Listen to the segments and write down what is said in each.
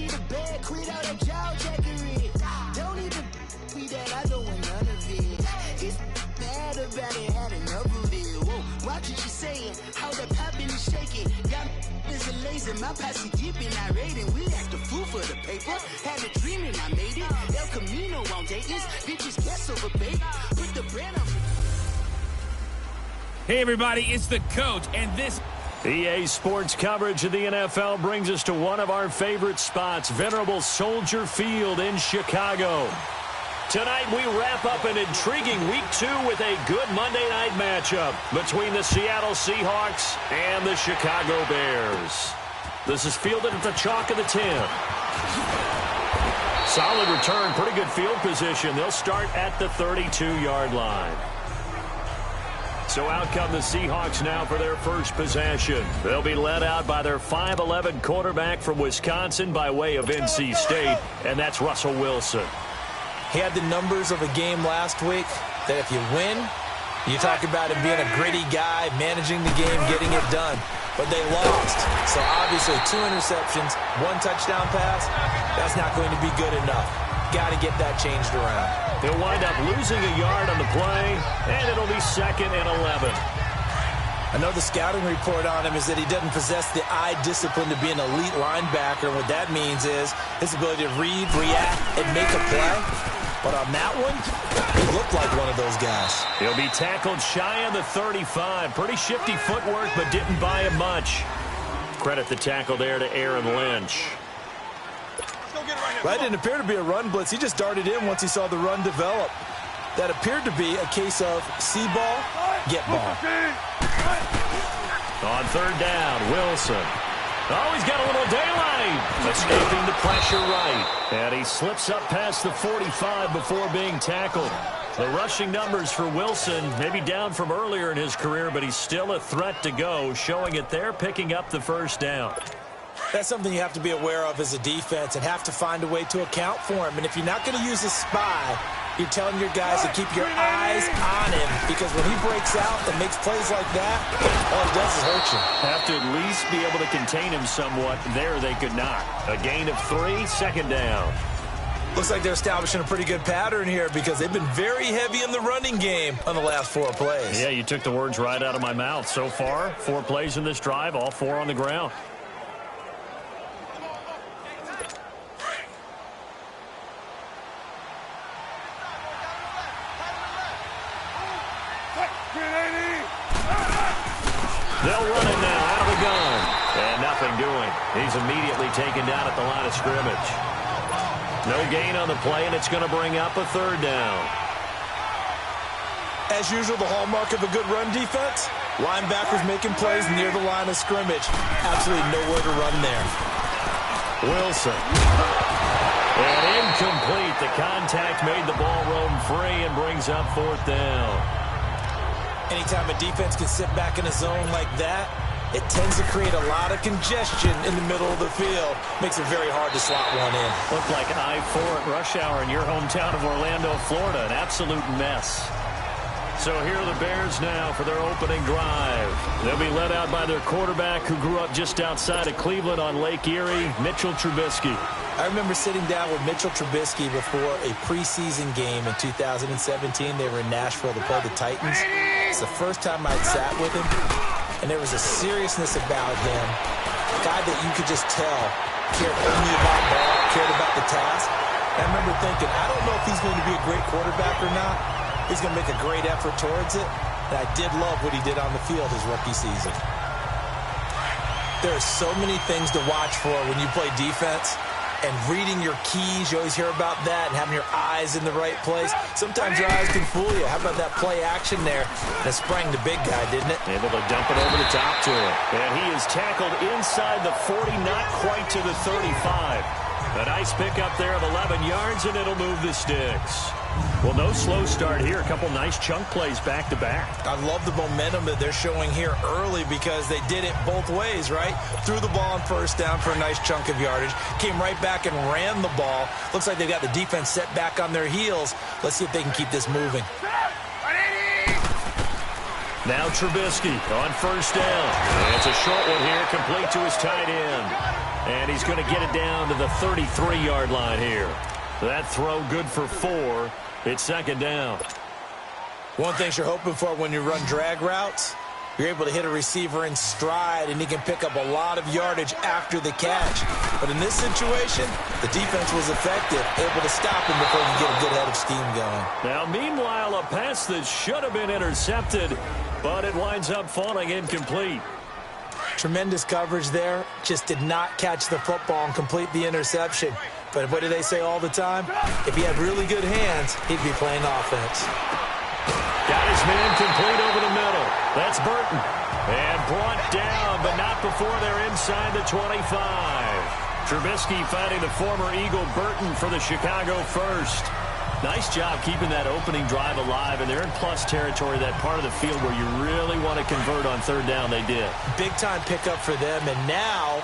need a bag, quit out a jaw jackery. Don't even be that, I don't want none of it. It's bad about it, had enough of it. Whoa, watch what you saying, how the poppin' and shaking. Got is a laser, my posse dipping, I raiding. We act a fool for the paper, had a dream and I made it. El Camino on Dayton's, bitches guess over bait. Put the brand on. Hey everybody, it's the coach, and this EA Sports coverage of the NFL brings us to one of our favorite spots, venerable Soldier Field in Chicago. Tonight we wrap up an intriguing Week 2 with a good Monday night matchup between the Seattle Seahawks and the Chicago Bears. This is fielded at the chalk of the 10. Solid return, pretty good field position. They'll start at the 32-yard line. So out come the Seahawks now for their first possession. They'll be led out by their 5'11" quarterback from Wisconsin by way of NC State, and that's Russell Wilson. He had the numbers of a game last week that if you win, you talk about him being a gritty guy, managing the game, getting it done. But they lost. So obviously 2 interceptions, 1 touchdown pass, that's not going to be good enough. Got to get that changed around. He'll wind up losing a yard on the play, and it'll be 2nd and 11. I know the scouting report on him is that he doesn't possess the eye discipline to be an elite linebacker. And what that means is his ability to read, react, and make a play. But on that one, he looked like one of those guys. He'll be tackled shy of the 35. Pretty shifty footwork, but didn't buy him much. Credit the tackle there to Aaron Lynch. That didn't appear to be a run blitz. He just darted in once he saw the run develop. That appeared to be a case of see ball, get ball. On 3rd down, Wilson. Oh, he's got a little daylight. Escaping the pressure right. And he slips up past the 45 before being tackled. The rushing numbers for Wilson maybe down from earlier in his career, but he's still a threat to go, showing it there, picking up the 1st down. That's something you have to be aware of as a defense and have to find a way to account for him. And if you're not going to use a spy, you're telling your guys to keep your eyes on him, because when he breaks out and makes plays like that, all it does is hurt you. Have to at least be able to contain him somewhat. There they could not. A gain of 3, 2nd down. Looks like they're establishing a pretty good pattern here because they've been very heavy in the running game on the last 4 plays. Yeah, you took the words right out of my mouth. So far, 4 plays in this drive, all 4 on the ground. They'll run it now out of the gun. And nothing doing. He's immediately taken down at the line of scrimmage. No gain on the play, and it's going to bring up a 3rd down. As usual, the hallmark of a good run defense, linebackers making plays near the line of scrimmage. Absolutely nowhere to run there. Wilson. And incomplete. The contact made the ball roam free and brings up 4th down. Anytime a defense can sit back in a zone like that, it tends to create a lot of congestion in the middle of the field. Makes it very hard to slot one in. Looked like I-4 at rush hour in your hometown of Orlando, Florida. An absolute mess. So here are the Bears now for their opening drive. They'll be led out by their quarterback who grew up just outside of Cleveland on Lake Erie, Mitchell Trubisky. I remember sitting down with Mitchell Trubisky before a preseason game in 2017. They were in Nashville to play the Titans. It's the first time I'd sat with him, and there was a seriousness about him, a guy that you could just tell cared only about ball, cared about the task. And I remember thinking, I don't know if he's going to be a great quarterback or not. He's going to make a great effort towards it, and I did love what he did on the field his rookie season. There are so many things to watch for when you play defense. And reading your keys, you always hear about that, and having your eyes in the right place. Sometimes your eyes can fool you. How about that play action there? And it sprang the big guy, didn't it? Able to dump it over the top to him. And he is tackled inside the 40, not quite to the 35. A nice pickup there of 11 yards, and it'll move the sticks. Well, no slow start here. A couple nice chunk plays back-to-back. I love the momentum that they're showing here early because they did it both ways, right? Threw the ball on 1st down for a nice chunk of yardage. Came right back and ran the ball. Looks like they got the defense set back on their heels. Let's see if they can keep this moving. Now Trubisky on 1st down. And it's a short one here, complete to his tight end. And he's going to get it down to the 33-yard line here. That throw good for 4. It's second down. One thing you're hoping for when you run drag routes, you're able to hit a receiver in stride, and he can pick up a lot of yardage after the catch. But in this situation, the defense was effective, able to stop him before you get a good head of steam going. Now, meanwhile, a pass that should have been intercepted, but it winds up falling incomplete. Tremendous coverage there. Just did not catch the football and complete the interception. But what do they say all the time? If he had really good hands, he'd be playing offense. Got his man complete over the middle. That's Burton. And brought down, but not before they're inside the 25. Trubisky finding the former Eagle Burton for the Chicago first. Nice job keeping that opening drive alive, and they're in plus territory, that part of the field where you really want to convert on third down. They did. Big-time pickup for them, and now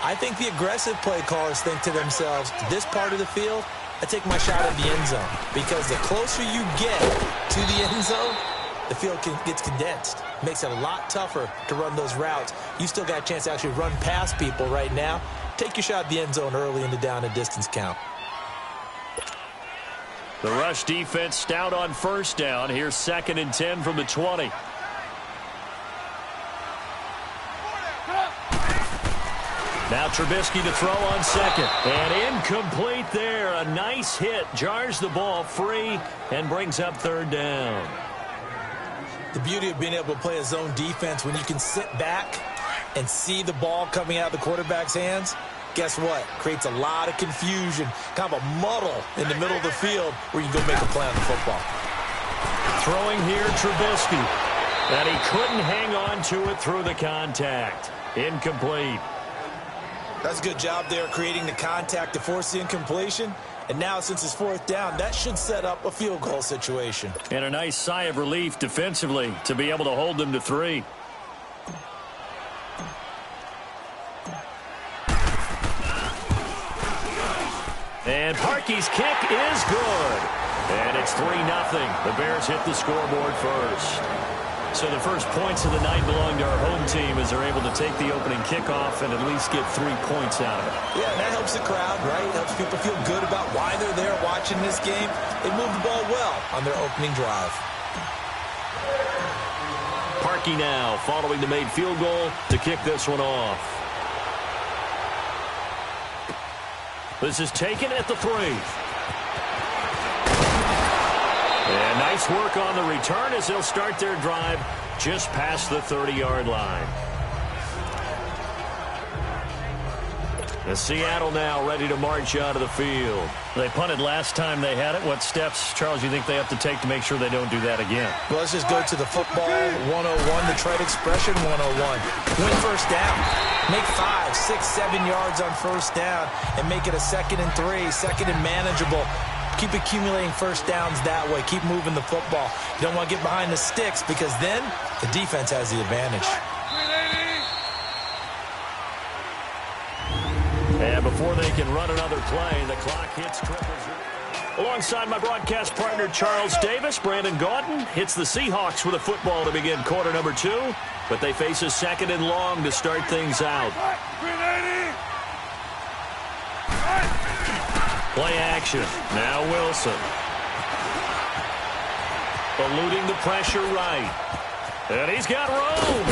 I think the aggressive play callers think to themselves, this part of the field, I take my shot at the end zone, because the closer you get to the end zone, the field gets condensed. Makes it a lot tougher to run those routes. You still got a chance to actually run past people right now. Take your shot at the end zone early in the down and distance count. The rush defense stout on first down. Here's 2nd and 10 from the 20. Now Trubisky to throw on second. And incomplete there. A nice hit. Jars the ball free and brings up third down. The beauty of being able to play a zone defense when you can sit back and see the ball coming out of the quarterback's hands, guess what? Creates a lot of confusion, kind of a muddle in the middle of the field where you can go make a play on the football. Throwing here, Trubisky. And he couldn't hang on to it through the contact. Incomplete. That's a good job there creating the contact to force the incompletion. And now, since it's 4th down, that should set up a field goal situation. And a nice sigh of relief defensively to be able to hold them to 3. And Parkey's kick is good. And it's 3-0. The Bears hit the scoreboard first. So the first points of the night belong to our home team as they're able to take the opening kickoff and at least get 3 points out of it. Yeah, and that helps the crowd, right? Helps people feel good about why they're there watching this game. They moved the ball well on their opening drive. Parkey now following the made field goal to kick this one off. This is taken at the 3. And nice work on the return as they'll start their drive just past the 30-yard line. And Seattle now ready to march out of the field. They punted last time they had it. What steps, Charles, you think they have to take to make sure they don't do that again? Well, let's just go to the football 101, the trade expression 101. Win first down. Make 5, 6, 7 yards on first down and make it a 2nd and 3, 2nd and manageable. Keep accumulating first downs that way. Keep moving the football. You don't want to get behind the sticks because then the defense has the advantage. And before they can run another play, the clock hits triple zero. Alongside my broadcast partner, Charles Davis, Brandon Gaudin hits the Seahawks with a football to begin quarter number 2, but they face a 2nd and long to start things out. Play action. Now Wilson. Eluding the pressure right. And he's got room.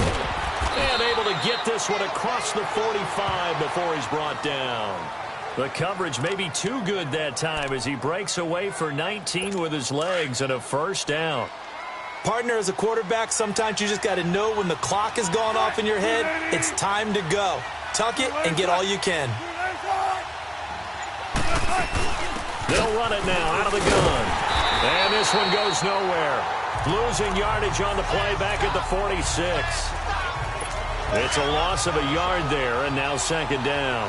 And able to get this one across the 45 before he's brought down. The coverage may be too good that time as he breaks away for 19 with his legs and a first down. Partner, as a quarterback, sometimes you just got to know when the clock has gone off in your head, it's time to go. Tuck it and get all you can. They'll run it now out of the gun. And this one goes nowhere. Losing yardage on the play back at the 46. It's a loss of a yard there, and now 2nd down.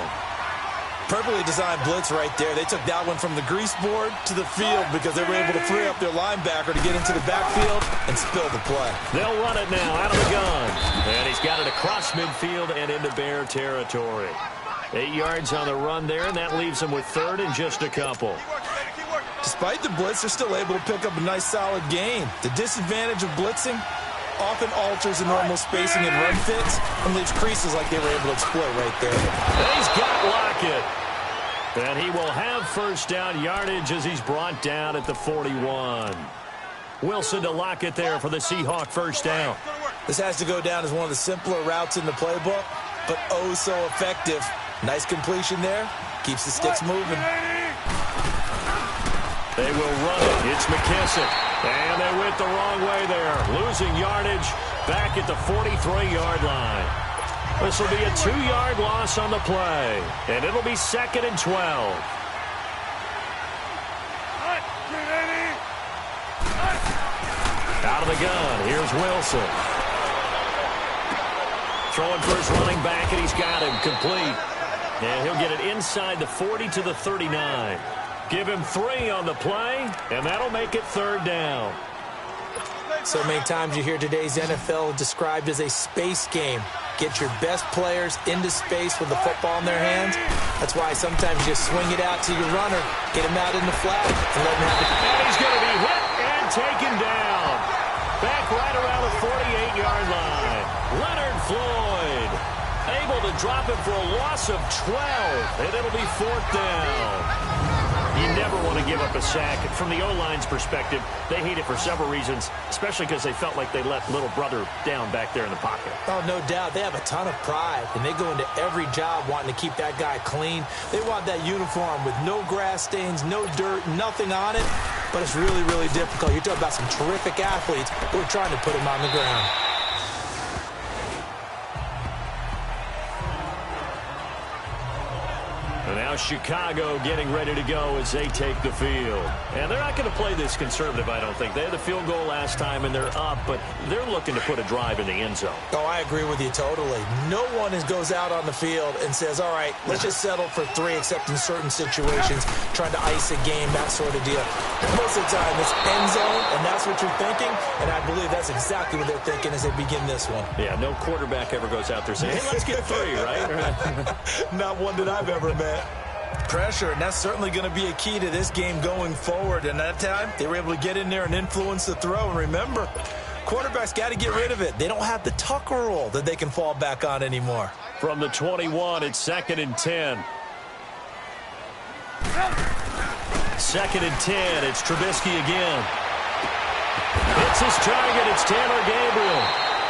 Perfectly designed blitz right there. They took that one from the grease board to the field because they were able to free up their linebacker to get into the backfield and spill the play. They'll run it now out of the gun. And he's got it across midfield and into Bear territory. 8 yards on the run there, and that leaves them with 3rd and just a couple. Despite the blitz, they're still able to pick up a nice solid gain. The disadvantage of blitzing, often alters the normal spacing and run fits and leaves creases like they were able to exploit right there. He's got Lockett. And he will have first down yardage as he's brought down at the 41. Wilson to Lockett there for the Seahawk first down. This has to go down as one of the simpler routes in the playbook, but oh so effective. Nice completion there. Keeps the sticks moving. They will run it. It's McKissick. And they went the wrong way there. Losing yardage back at the 43-yard line. This will be a 2-yard loss on the play. And it'll be 2nd and 12. Out of the gun. Here's Wilson. Throwing for his running back, and he's got him complete. And he'll get it inside the 40 to the 39. Give him 3 on the play, and that'll make it 3rd down. So many times you hear today's NFL described as a space game. Get your best players into space with the football in their hands. That's why sometimes you just swing it out to your runner, get him out in the flat, and let him have it. And he's going to be hit and taken down. Back right around the 48-yard line. Leonard Floyd able to drop it for a loss of 12, and it'll be 4th down. You never want to give up a sack. From the O-line's perspective, they hate it for several reasons, especially because they felt like they let little brother down back there in the pocket. Oh, no doubt. They have a ton of pride, and they go into every job wanting to keep that guy clean. They want that uniform with no grass stains, no dirt, nothing on it. But it's really, really difficult. You're talking about some terrific athletes who are trying to put him on the ground. And now Chicago getting ready to go as they take the field. And they're not going to play this conservative, I don't think. They had the field goal last time, and they're up, but they're looking to put a drive in the end zone. Oh, I agree with you totally. No one goes out on the field and says, all right, let's just settle for 3, except in certain situations, trying to ice a game, that sort of deal. Most of the time, it's end zone, and that's what you're thinking, and I believe that's exactly what they're thinking as they begin this one. Yeah, no quarterback ever goes out there saying, hey, let's get 3, right? Not one that I've ever met. Pressure, and that's certainly going to be a key to this game going forward. And that time, they were able to get in there and influence the throw. And remember, quarterbacks got to get rid of it. They don't have the Tucker rule that they can fall back on anymore. From the 21, it's 2nd and 10. 2nd and 10, it's Trubisky again. It's his target, it's Taylor Gabriel.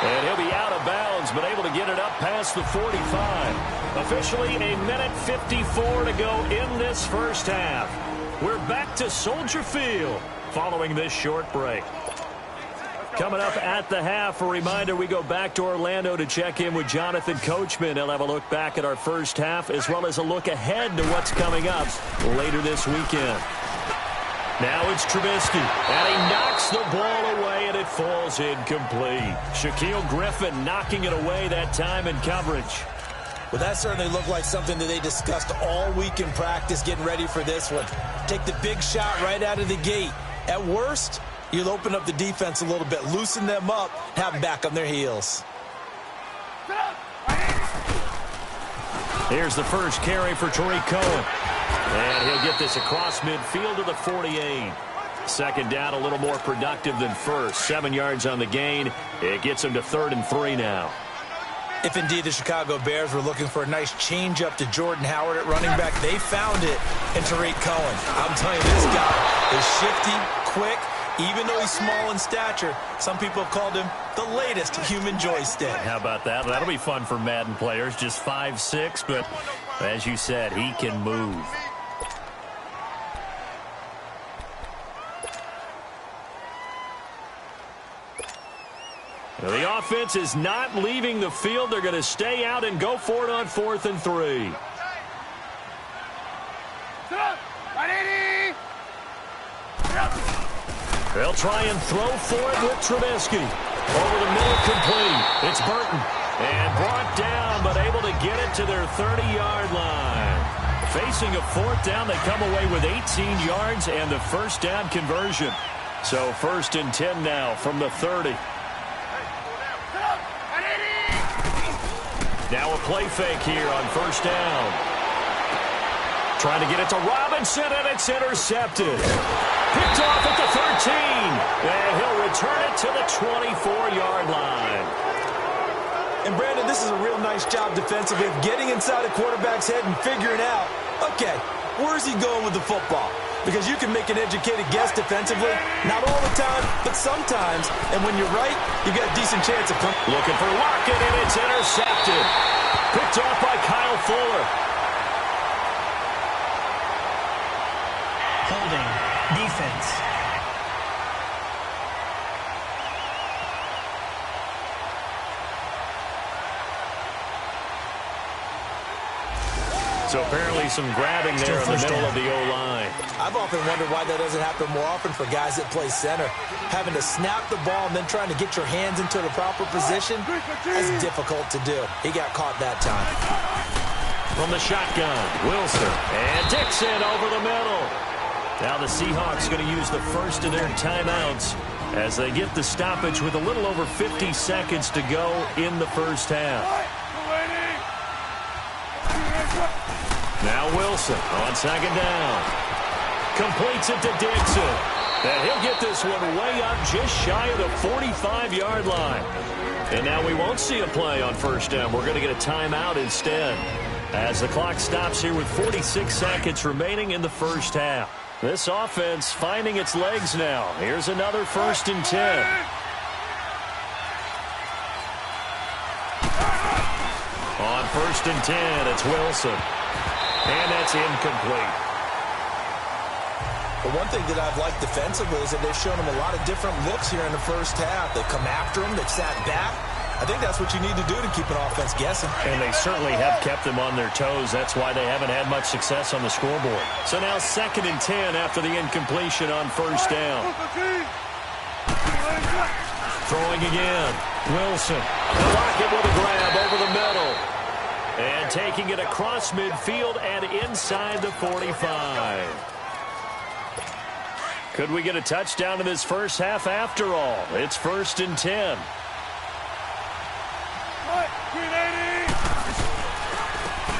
And he'll be out of bounds, but able to get it up past the 45. Officially, 1:54 to go in this first half. We're back to Soldier Field following this short break. Coming up at the half, a reminder, we go back to Orlando to check in with Jonathan Coachman. He'll have a look back at our first half, as well as a look ahead to what's coming up later this weekend. Now it's Trubisky, and he knocks the ball away, and it falls incomplete. Shaquille Griffin knocking it away that time in coverage. Well, that certainly looked like something that they discussed all week in practice, getting ready for this one. Take the big shot right out of the gate. At worst, you'll open up the defense a little bit, loosen them up, have them back on their heels. Here's the first carry for Tariq Cohen. And he'll get this across midfield to the 48. 2nd down, a little more productive than first. 7 yards on the gain. It gets him to 3rd and 3 now. If indeed the Chicago Bears were looking for a nice change-up to Jordan Howard at running back, they found it in Tariq Cohen. I'm telling you, this guy is shifty, quick. Even though he's small in stature, some people have called him the latest human joystick. How about that? That'll be fun for Madden players. Just 5'6", but as you said, he can move. The offense is not leaving the field. They're going to stay out and go for it on 4th and 3. They'll try and throw for it with Trubisky. Over the middle, complete. It's Burton. And brought down, but able to get it to their 30-yard line. Facing a 4th down, they come away with 18 yards and the first down conversion. So 1st and 10 now from the 30. Now a play fake here on 1st down. Trying to get it to Robinson, and it's intercepted. Picked off at the 13. And he'll return it to the 24-yard line. And, Brandon, this is a real nice job defensively of getting inside a quarterback's head and figuring out, okay, where's he going with the football? Because you can make an educated guess defensively, not all the time, but sometimes. And when you're right, you've got a decent chance of coming. Looking for Lockett, and it's intercepted. Picked off by Kyle Fuller. Holding. Defense. So apparently some grabbing there in the middle of the O-line. I've often wondered why that doesn't happen more often for guys that play center. Having to snap the ball and then trying to get your hands into the proper position, that's difficult to do. He got caught that time. From the shotgun, Wilson and Dixon over the middle. Now the Seahawks going to use the first of their timeouts as they get the stoppage with a little over 50 seconds to go in the first half. Now Wilson on second down. Completes it to Dixon. And he'll get this one way up just shy of the 45-yard line. And now we won't see a play on first down. We're going to get a timeout instead as the clock stops here with 46 seconds remaining in the first half. This offense finding its legs now. Here's another 1st and 10. On 1st and 10, it's Wilson. And that's incomplete. The one thing that I've liked defensively is that they've shown him a lot of different looks here in the first half. They've come after him. They've sat back. I think that's what you need to do to keep an offense guessing. And they certainly have kept them on their toes. That's why they haven't had much success on the scoreboard. So now 2nd and 10 after the incompletion on first down. Throwing again. Wilson. Lockett with a grab over the middle. And taking it across midfield and inside the 45. Could we get a touchdown in this first half after all? It's 1st and 10.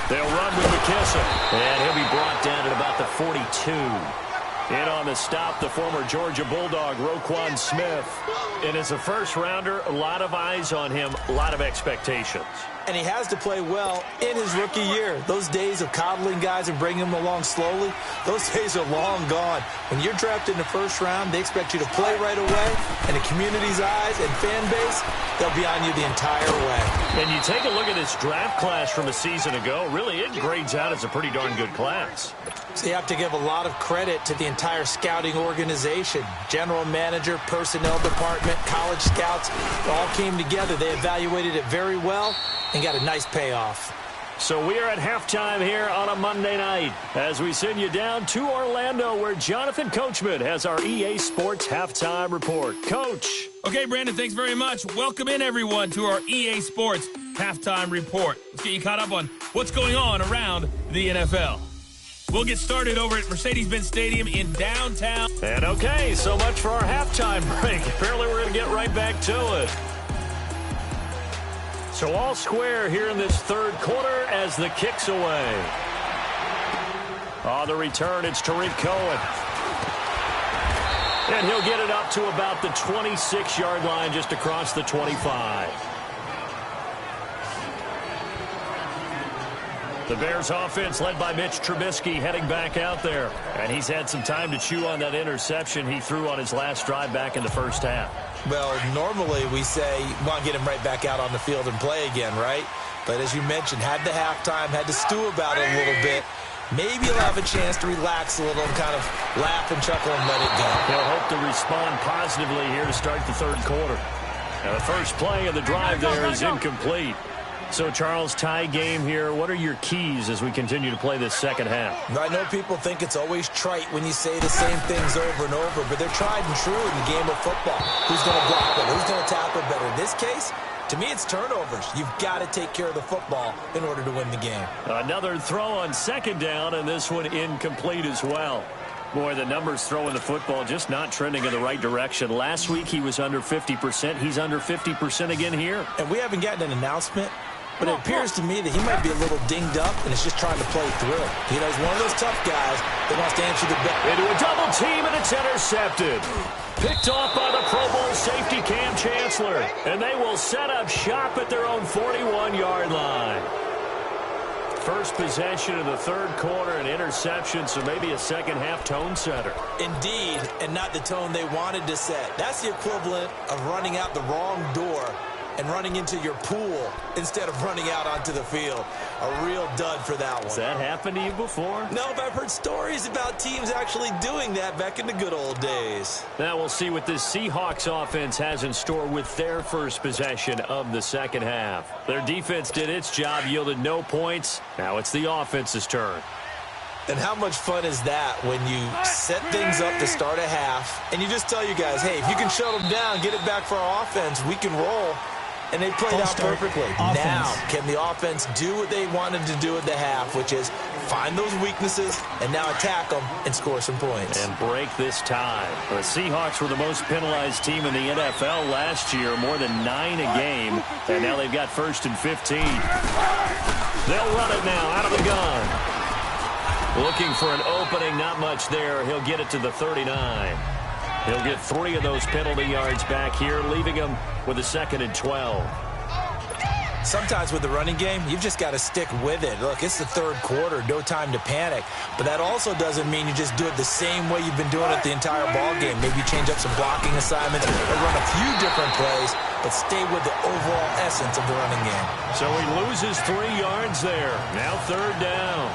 They'll run with McKissick. And he'll be brought down at about the 42. In on the stop, the former Georgia Bulldog, Roquan Smith. And as a first-rounder, a lot of eyes on him, a lot of expectations. And he has to play well in his rookie year. Those days of coddling guys and bringing them along slowly, those days are long gone. When you're drafted in the first round, they expect you to play right away. And the community's eyes and fan base, they'll be on you the entire way. And you take a look at this draft class from a season ago, really it grades out as a pretty darn good class. So you have to give a lot of credit to the entire scouting organization. General manager, personnel department, college scouts, all came together. They evaluated it very well and got a nice payoff. So we are at halftime here on a Monday night as we send you down to Orlando where Jonathan Coachman has our EA Sports Halftime Report. Coach. Okay, Brandon, thanks very much. Welcome in, everyone, to our EA Sports Halftime Report. Let's get you caught up on what's going on around the NFL. We'll get started over at Mercedes-Benz Stadium in downtown. And okay, so much for our halftime break. Apparently we're going to get right back to it. So all square here in this third quarter as the kick's away. On the return, it's Tariq Cohen. And he'll get it up to about the 26-yard line just across the 25. The Bears offense led by Mitch Trubisky heading back out there. And he's had some time to chew on that interception he threw on his last drive back in the first half. Well, normally we say you want to get him right back out on the field and play again, right? But as you mentioned, had the halftime, had to stew about it a little bit. Maybe he'll have a chance to relax a little and kind of laugh and chuckle and let it go. He'll hope to respond positively here to start the third quarter. Now, the first play of the drive there is incomplete. So, Charles, tie game here. What are your keys as we continue to play this second half? I know people think it's always trite when you say the same things over and over, but they're tried and true in the game of football. Who's going to block better? Who's going to tackle better? In this case, to me, it's turnovers. You've got to take care of the football in order to win the game. Another throw on second down, and this one incomplete as well. Boy, the numbers throwing the football just not trending in the right direction. Last week, he was under 50%. He's under 50% again here. And we haven't gotten an announcement but it appears to me that he might be a little dinged up and is just trying to play through. You know, he's one of those tough guys that wants to answer the bell. Into a double team, and it's intercepted. Picked off by the Pro Bowl safety Cam Chancellor, and they will set up shop at their own 41-yard line. First possession of the third quarter, an interception, so maybe a second-half tone setter. Indeed, and not the tone they wanted to set. That's the equivalent of running out the wrong door and running into your pool instead of running out onto the field. A real dud for that one. Has that happened to you before? No, but I've heard stories about teams actually doing that back in the good old days. Now we'll see what this Seahawks offense has in store with their first possession of the second half. Their defense did its job, yielded no points. Now it's the offense's turn. And how much fun is that when you set things up to start a half and you just tell you guys, hey, if you can shut them down, get it back for our offense, we can roll. And they played out perfectly. Now, can the offense do what they wanted to do at the half, which is find those weaknesses and now attack them and score some points. And break this tie. The Seahawks were the most penalized team in the NFL last year, more than 9 a game. And now they've got 1st and 15. They'll run it now out of the gun. Looking for an opening, not much there. He'll get it to the 39. He'll get 3 of those penalty yards back here, leaving him with a 2nd and 12. Sometimes with the running game, you've just got to stick with it. Look, it's the third quarter, no time to panic. But that also doesn't mean you just do it the same way you've been doing it the entire ball game. Maybe you change up some blocking assignments or run a few different plays, but stay with the overall essence of the running game. So he loses 3 yards there. Now 3rd down.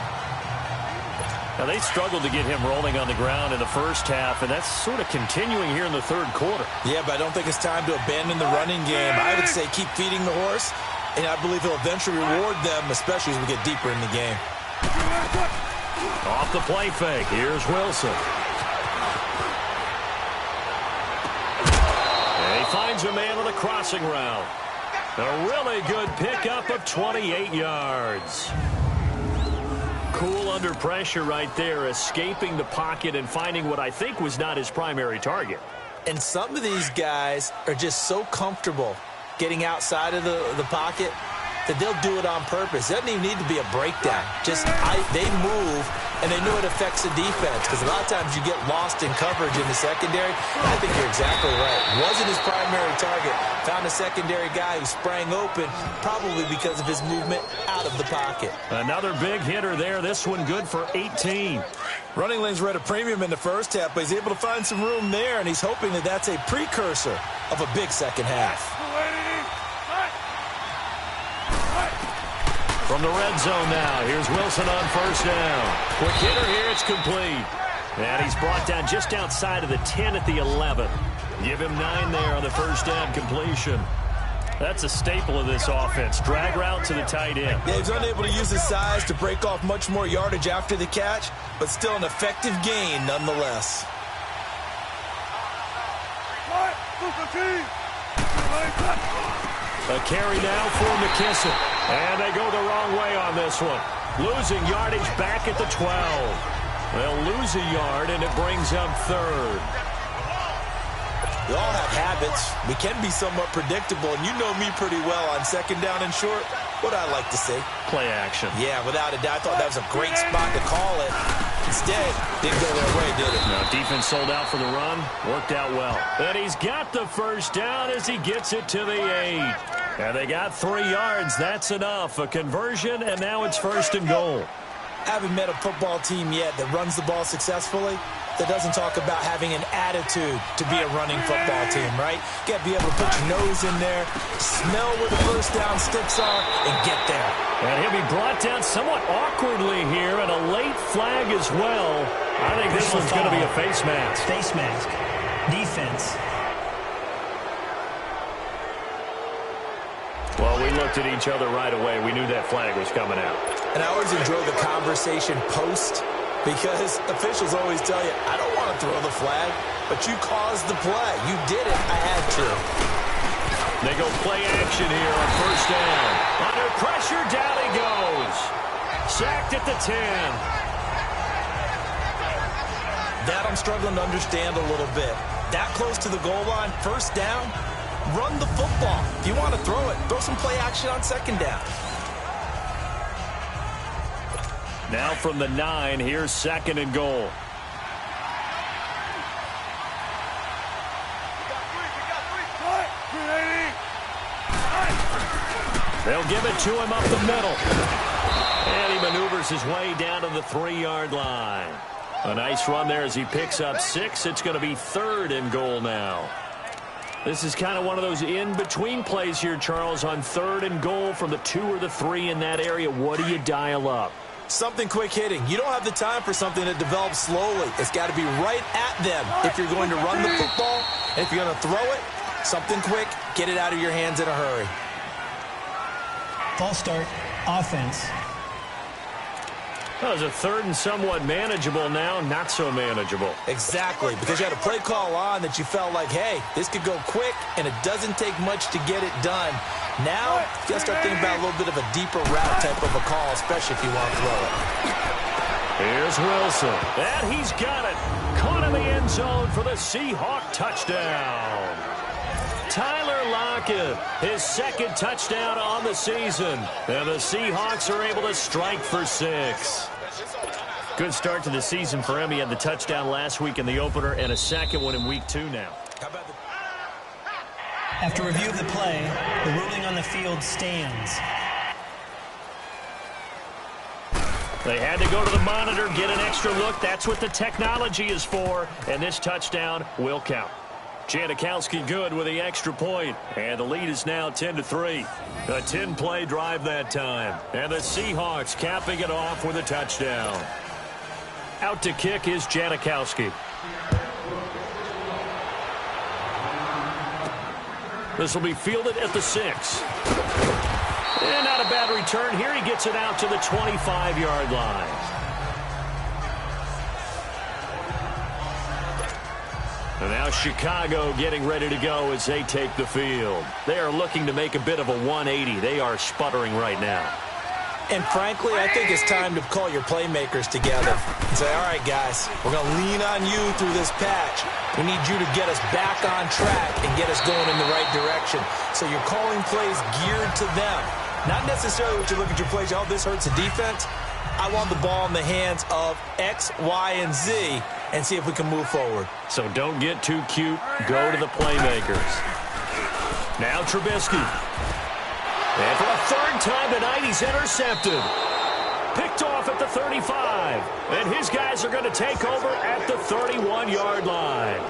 Now, they struggled to get him rolling on the ground in the first half, and that's sort of continuing here in the third quarter. Yeah, but I don't think it's time to abandon the running game. I would say keep feeding the horse, and I believe he'll eventually reward them, especially as we get deeper in the game. Off the play fake. Here's Wilson. And he finds a man on the crossing route. A really good pickup of 28 yards. Cool under pressure right there, escaping the pocket and finding what I think was not his primary target. And some of these guys are just so comfortable getting outside of the pocket that they'll do it on purpose. It doesn't even need to be a breakdown. They move, and they know it affects the defense because a lot of times you get lost in coverage in the secondary. And I think you're exactly right. Wasn't his primary target. Found a secondary guy who sprang open, probably because of his movement out of the pocket. Another big hitter there. This one good for 18. Running lanes were at a premium in the first half, but he's able to find some room there, and he's hoping that that's a precursor of a big second half. From the red zone now, here's Wilson on 1st down. Quick hitter here, it's complete. And he's brought down just outside of the 10 at the 11. Give him 9 there on the 1st down completion. That's a staple of this offense. Drag route to the tight end. Yeah, he's unable to use his size to break off much more yardage after the catch, but still an effective gain nonetheless. A carry now for McKissick. And they go the wrong way on this one. Losing yardage back at the 12. They'll lose a yard, and it brings up 3rd. We all have habits. We can be somewhat predictable, and you know me pretty well on 2nd down and short. What I like to say? Play action. Yeah, without a doubt. I thought that was a great spot to call it. Instead, didn't go their way, did it? No, defense sold out for the run. Worked out well. And he's got the 1st down as he gets it to the 8. And they got 3 yards. That's enough. A conversion, and now it's 1st and goal. I haven't met a football team yet that runs the ball successfully that doesn't talk about having an attitude to be a running football team, right? You got to be able to put your nose in there, smell where the 1st down sticks are, and get there. And he'll be brought down somewhat awkwardly here, and a late flag as well. I think this one's going to be a face mask. Face mask. Defense. Well, we looked at each other right away. We knew that flag was coming out. And I always enjoy the conversation post because officials always tell you, I don't want to throw the flag, but you caused the play. You did it. I had to. They go play action here on 1st down. Under pressure, down he goes. Sacked at the 10. That I'm struggling to understand a little bit. That close to the goal line, 1st down, run the football. If you want to throw it, throw some play action on 2nd down. Now from the 9, here's 2nd and goal. They'll give it to him up the middle. And he maneuvers his way down to the 3-yard line. A nice run there as he picks up 6. It's going to be 3rd and goal now. This is kind of one of those in-between plays here, Charles, on 3rd and goal from the 2 or the 3 in that area. What do you dial up? Something quick hitting. You don't have the time for something that develops slowly. It's got to be right at them if you're going to run the football. And if you're going to throw it, something quick, get it out of your hands in a hurry. False start, offense. That was a 3rd and somewhat manageable now, not so manageable. Exactly, because you had a play call on that you felt like, hey, this could go quick, and it doesn't take much to get it done. Now, you got to start thinking about a little bit of a deeper route type of a call, especially if you want to throw it. Here's Wilson, and he's got it. Caught in the end zone for the Seahawk touchdown. Tyler Lockett, his 2nd touchdown on the season. And the Seahawks are able to strike for 6. Good start to the season for him. He had the touchdown last week in the opener and a 2nd one in week 2 now. After review of the play, the ruling on the field stands. They had to go to the monitor, get an extra look. That's what the technology is for. And this touchdown will count. Janikowski good with the extra point, and the lead is now 10-3. A 10-play drive that time, and the Seahawks capping it off with a touchdown. Out to kick is Janikowski. This will be fielded at the 6. And not a bad return here. He gets it out to the 25-yard line. And now Chicago getting ready to go as they take the field. They are looking to make a bit of a 180. They are sputtering right now. And frankly, I think it's time to call your playmakers together and say, all right, guys, we're going to lean on you through this patch. We need you to get us back on track and get us going in the right direction. So you're calling plays geared to them. Not necessarily what you look at your plays, oh, this hurts the defense. I want the ball in the hands of X, Y, and Z and see if we can move forward. So don't get too cute. Go to the playmakers. Now Trubisky. And for a 3rd time tonight, he's intercepted. Picked off at the 35. And his guys are going to take over at the 31-yard line.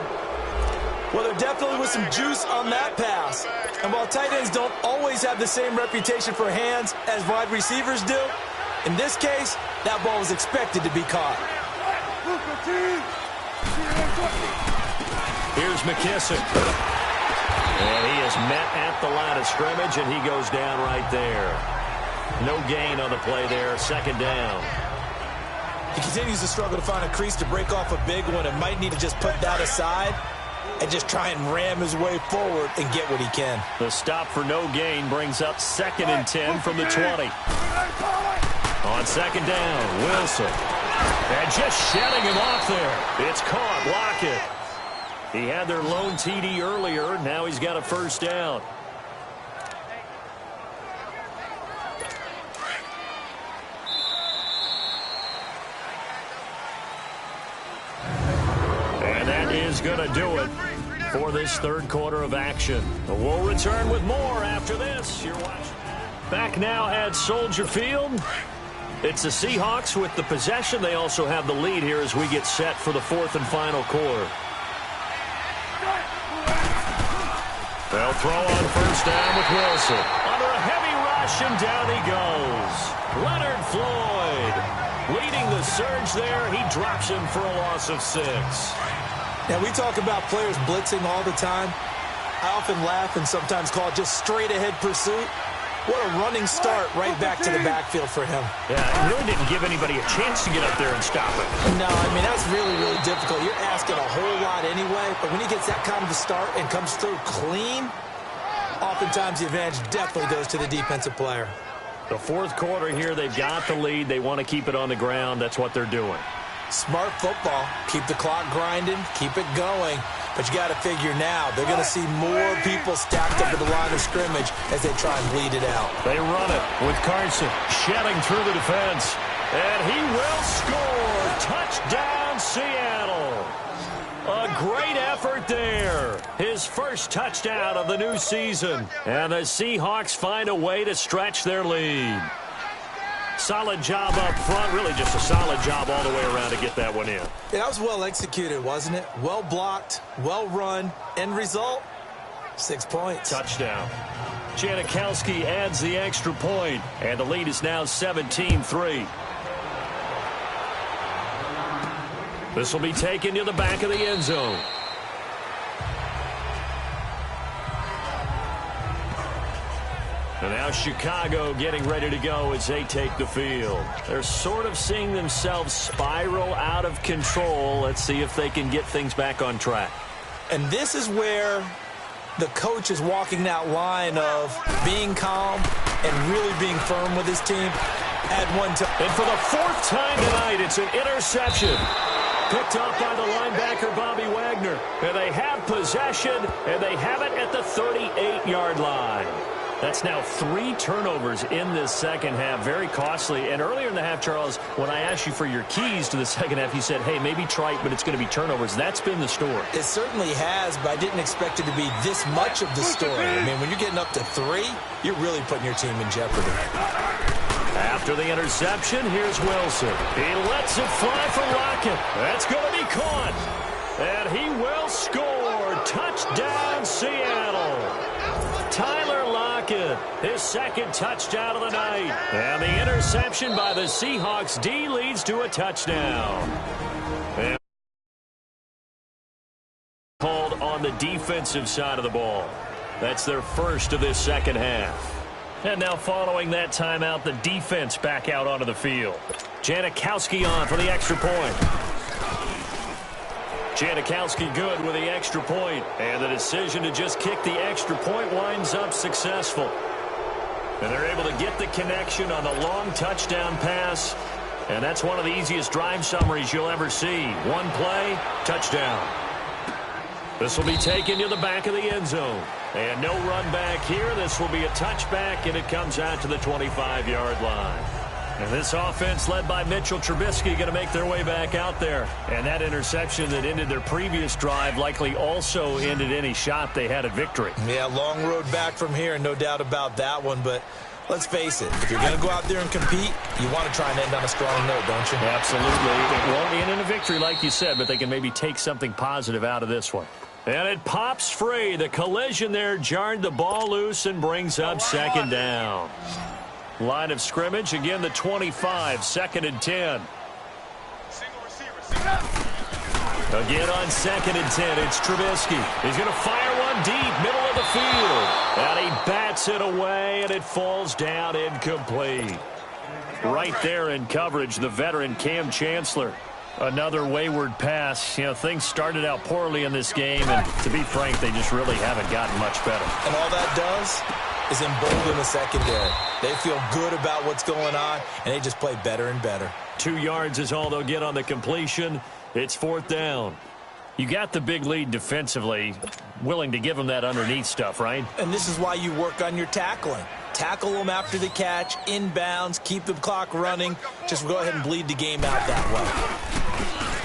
Well, there definitely was some juice on that pass. And while tight ends don't always have the same reputation for hands as wide receivers do, in this case, that ball was expected to be caught. Here's McKissick. And he is met at the line of scrimmage, and he goes down right there. No gain on the play there. 2nd down. He continues to struggle to find a crease to break off a big one and might need to just put that aside and just try and ram his way forward and get what he can. The stop for no gain brings up 2nd and 10 from the 20. On 2nd down, Wilson. And just shedding him off there. It's caught. Lockett. He had their lone TD earlier. Now he's got a 1st down. And that is going to do it for this 3rd quarter of action. We'll return with more after this. You're watching. Back now at Soldier Field. It's the Seahawks with the possession. They also have the lead here as we get set for the 4th and final quarter. They'll throw on 1st down with Wilson. Under a heavy rush, and down he goes. Leonard Floyd leading the surge there. He drops him for a loss of 6. Now, we talk about players blitzing all the time. I often laugh and sometimes call it just straight-ahead pursuit. What a running start right back to the backfield for him. Yeah, it really didn't give anybody a chance to get up there and stop it. No, I mean, that's really, really difficult. You're asking a whole lot anyway, but when he gets that kind of a start and comes through clean, oftentimes the advantage definitely goes to the defensive player. The 4th quarter here, they've got the lead. They want to keep it on the ground. That's what they're doing. Smart football. Keep the clock grinding, keep it going. But you got to figure now, they're going to see more people stacked up at the line of scrimmage as they try and bleed it out. They run it with Carson shedding through the defense. And he will score. Touchdown, Seattle. A great effort there. His first touchdown of the new season. And the Seahawks find a way to stretch their lead. Solid job up front. Really just a solid job all the way around to get that one in. Yeah, that was well executed, wasn't it? Well blocked, well run. End result, 6 points. Touchdown. Janikowski adds the extra point, and the lead is now 17-3. This will be taken to the back of the end zone. And now Chicago getting ready to go as they take the field. They're sort of seeing themselves spiral out of control. Let's see if they can get things back on track. And this is where the coach is walking that line of being calm and really being firm with his team. Add one to... And for the fourth time tonight, it's an interception. Picked up by the linebacker, Bobby Wagner. And they have possession, and they have it at the 38-yard line. That's now 3 turnovers in this second half. Very costly. And earlier in the half, Charles, when I asked you for your keys to the second half, you said, hey, maybe trite, but it's going to be turnovers. That's been the story. It certainly has, but I didn't expect it to be this much of the story. I mean, when you're getting up to 3, you're really putting your team in jeopardy. After the interception, here's Wilson. He lets it fly for Lockett. That's going to be caught. And he will score. Touchdown, Seattle. Tyler Lockett, his second touchdown of the night. And the interception by the Seahawks D leads to a touchdown. And called on the defensive side of the ball. That's their first of this second half. And now following that timeout, the defense back out onto the field. Janikowski on for the extra point. Janikowski good with the extra point. And the decision to just kick the extra point winds up successful. And they're able to get the connection on the long touchdown pass. And that's one of the easiest drive summaries you'll ever see. One play, touchdown. This will be taken to the back of the end zone. And no run back here. This will be a touchback, and it comes out to the 25-yard line. And this offense led by Mitchell Trubisky going to make their way back out there. And that interception that ended their previous drive likely also ended any shot they had at victory. Yeah, long road back from here, no doubt about that one. But let's face it, if you're going to go out there and compete, you want to try and end on a strong note, don't you? Absolutely. It won't end in a victory like you said, but they can maybe take something positive out of this one. And it pops free. The collision there jarred the ball loose and brings up second down. Line of scrimmage, again the 25, 2nd and 10. Again on 2nd and 10, it's Trubisky. He's going to fire one deep, middle of the field. And he bats it away, and it falls down incomplete. Right there in coverage, the veteran Cam Chancellor. Another wayward pass. You know, things started out poorly in this game, and to be frank, they just really haven't gotten much better. And all that does is embolden the secondary. They feel good about what's going on, and they just play better and better. 2 yards is all they'll get on the completion. It's 4th down. You got the big lead defensively, willing to give them that underneath stuff, right? And this is why you work on your tackling. Tackle them after the catch, inbounds, keep the clock running. Just go ahead and bleed the game out that way.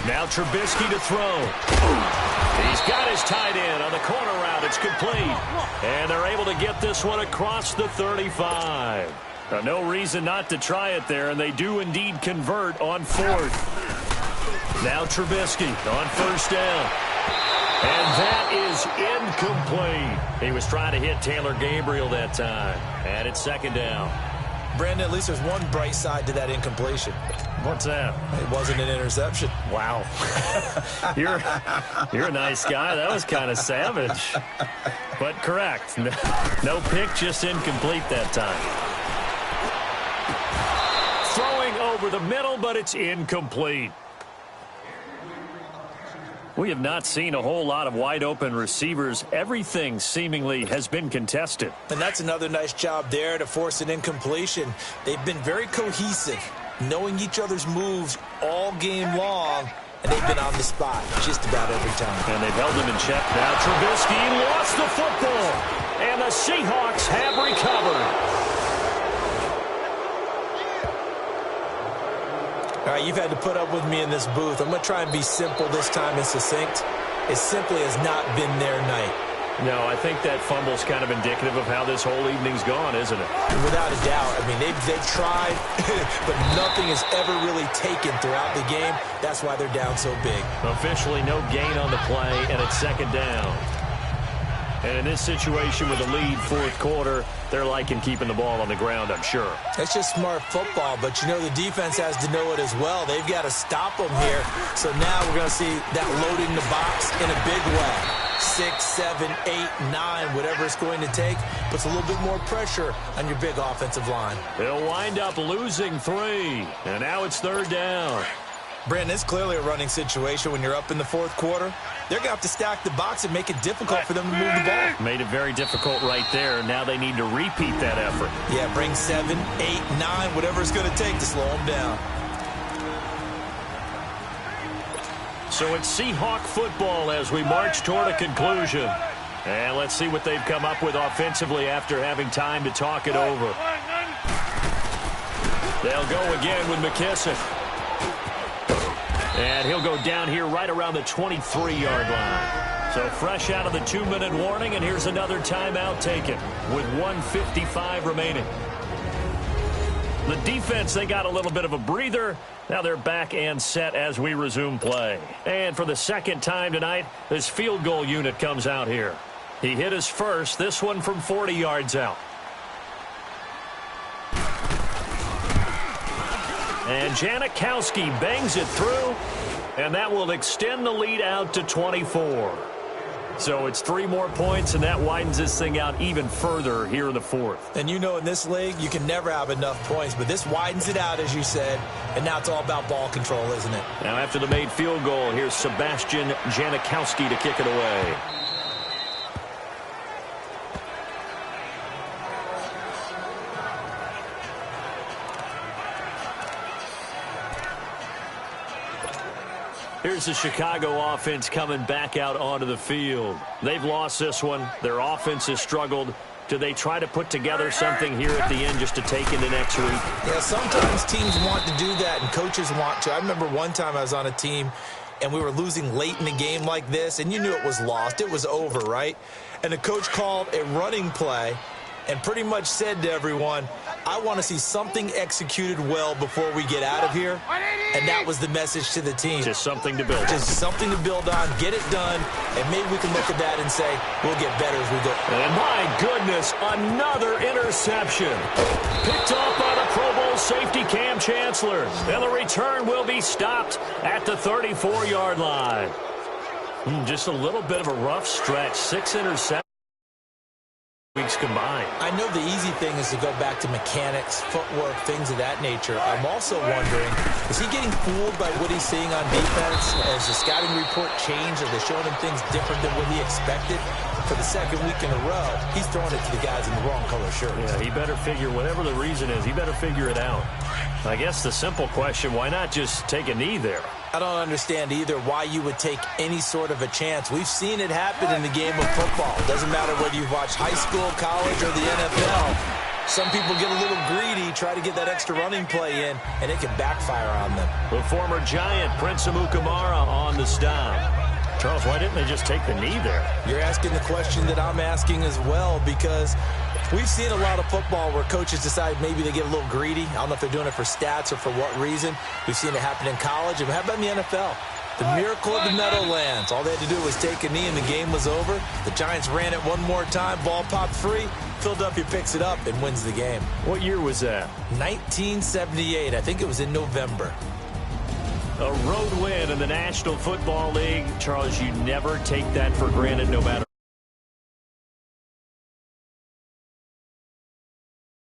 Now Trubisky to throw. He's got his tight end on the corner route. It's complete. And they're able to get this one across the 35. Now, no reason not to try it there, and they do indeed convert on 4th. Now Trubisky on 1st down. And that is incomplete. He was trying to hit Taylor Gabriel that time. And it's 2nd down. Brandon, at least there's one bright side to that incompletion. What's that? It wasn't an interception. Wow. You're a nice guy. That was kind of savage. But correct. No pick, just incomplete that time. Throwing over the middle, but it's incomplete. We have not seen a whole lot of wide-open receivers. Everything seemingly has been contested. And that's another nice job there to force an incompletion. They've been very cohesive, knowing each other's moves all game long, and they've been on the spot just about every time. And they've held him in check. Now Trubisky lost the football, and the Seahawks have recovered. All right, you've had to put up with me in this booth. I'm going to try and be simple this time and succinct. It simply has not been their night. No, I think that fumble's kind of indicative of how this whole evening's gone, isn't it? Without a doubt. I mean, they've tried, but nothing has ever really taken throughout the game. That's why they're down so big. Officially no gain on the play, and it's second down. And in this situation with a lead fourth quarter, they're liking keeping the ball on the ground, I'm sure. That's just smart football, but you know the defense has to know it as well. They've got to stop them here. So now we're going to see that loading the box in a big way. 6, 7, 8, 9, whatever it's going to take, puts a little bit more pressure on your big offensive line. They'll wind up losing 3, and now it's third down. Brandon, it's clearly a running situation when you're up in the fourth quarter. They're going to have to stack the box and make it difficult for them to move the ball. Made it very difficult right there. Now they need to repeat that effort. Yeah, bring 7, 8, 9, whatever it's going to take to slow them down. So it's Seahawk football as we march toward a conclusion. And let's see what they've come up with offensively after having time to talk it over. They'll go again with McKissick. And he'll go down here right around the 23-yard line. So fresh out of the 2-minute warning, and here's another timeout taken with 1:55 remaining. The defense, they got a little bit of a breather. Now they're back and set as we resume play. And for the second time tonight, this field goal unit comes out here. He hit his first, this one from 40 yards out. And Janikowski bangs it through, and that will extend the lead out to 24. So it's 3 more points, and that widens this thing out even further here in the fourth. And you know in this league, you can never have enough points, but this widens it out, as you said, and now it's all about ball control, isn't it? Now after the made field goal, here's Sebastian Janikowski to kick it away. Here's the Chicago offense coming back out onto the field. They've lost this one. Their offense has struggled. Do they try to put together something here at the end just to take into next week? Yeah, sometimes teams want to do that and coaches want to. I remember one time I was on a team and we were losing late in the game like this, and you knew it was lost. It was over, right? And the coach called a running play and pretty much said to everyone, I want to see something executed well before we get out of here. And that was the message to the team. Just something to build on. Just something to build on, get it done, and maybe we can look at that and say, we'll get better as we go. And my goodness, another interception. Picked off by the Pro Bowl safety Cam Chancellor. And the return will be stopped at the 34-yard line. Just a little bit of a rough stretch. 6 interceptions. Weeks combined. I know the easy thing is to go back to mechanics, footwork, things of that nature. I'm also wondering, is he getting fooled by what he's seeing on defense? Has the scouting report changed? Are they showing him things different than what he expected? For the second week in a row, he's throwing it to the guys in the wrong color shirts. Yeah, he better figure, whatever the reason is, he better figure it out. I guess the simple question, why not just take a knee there? I don't understand either why you would take any sort of a chance. We've seen it happen in the game of football. Doesn't matter whether you've watched high school, college, or the NFL. Some people get a little greedy, try to get that extra running play in, and it can backfire on them. The former Giant, Prince Amukamara, on the stop. Charles, why didn't they just take the knee there? You're asking the question that I'm asking as well, because we've seen a lot of football where coaches decide maybe they get a little greedy. I don't know if they're doing it for stats or for what reason. We've seen it happen in college. And how about in the NFL? The miracle of the Meadowlands. All they had to do was take a knee and the game was over. The Giants ran it one more time. Ball popped free. Philadelphia picks it up and wins the game. What year was that? 1978. I think it was in November. A road win in the National Football League. Charles, you never take that for granted no matter